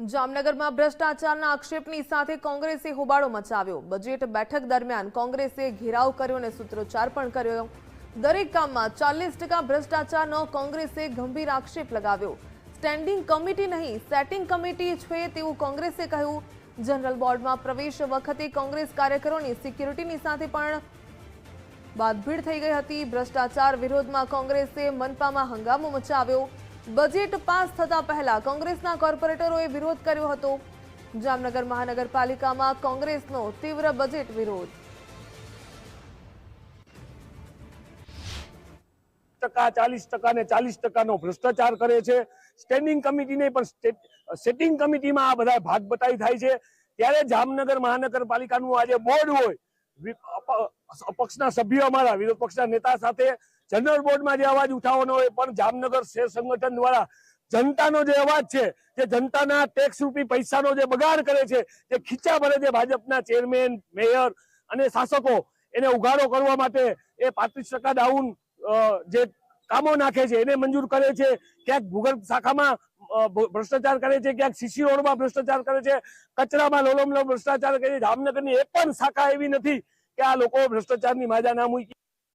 જામનગરમાં ભ્રષ્ટાચારના આક્ષેપની સાથે કોંગ્રેસે હોબાળો મચાવ્યો। બજેટ બેઠક દરમિયાન કોંગ્રેસે ઘેરાવ કર્યો અને સૂત્રોચ્ચાર પણ કર્યો। દરેક કામમાં 40% ભ્રષ્ટાચારનો કોંગ્રેસે ગંભીર આક્ષેપ લગાવ્યો। સ્ટેન્ડિંગ કમિટી નહીં, સેટિંગ કમિટી છે તેવું કોંગ્રેસે કહ્યું। જનરલ બોર્ડમાં પ્રવેશ વખતે કોંગ્રેસ કાર્યકરોની સિક્યુરિટીની સાથે પણ બાદભીડ થઈ ગઈ હતી। ભ્રષ્ટાચાર વિરોધમાં કોંગ્રેસે મનપામાં હંગામો મચાવ્યો। બજેટ પાસ થતા પહેલા કોંગ્રેસના કોર્પોરેટરોએ વિરોધ કર્યો હતો। જામનગર મહાનગરપાલિકામાં કોંગ્રેસનો તીવ્ર બજેટ વિરોધ। 40% ને 40% ભ્રષ્ટાચાર કરે છે। સ્ટેન્ડિંગ કમિટીને પણ સેટિંગ કમિટીમાં આ બધા ભાગ બટાઈ થાય છે। ત્યારે જામનગર મહાનગરપાલિકાનું આજે બોર્ડ હોય, અપક્ષના સભ્યો અમારા વિરોધ પક્ષના નેતા સાથે જનરલ બોર્ડમાં જે અવાજ ઉઠાવવાનો હોય, પણ જામનગર શહેર સંગઠન દ્વારા જનતાનો જે અવાજ છે, જે જનતાના ટેક્સ રૂપી પૈસાનો જે બગાડ કરે છે, જે ખીચા ભરે છે ભાજપના ચેરમેન, મેયર અને શાસકો, એને ઉઘાડો કરવા માટે એ 35% ડાઉન જે કામો નાખે છે એને મંજૂર કરે છે। ક્યાંક ભૂગર્ભ શાખામાં ભ્રષ્ટાચાર કરે છે, ક્યાંક સીસી રોડમાં ભ્રષ્ટાચાર કરે છે, કચરામાં લોલમલો ભ્રષ્ટાચાર કરે છે। જામનગરની એક પણ શાખા એવી નથી કે આ લોકો ભ્રષ્ટાચારની માજા ના મૂકી।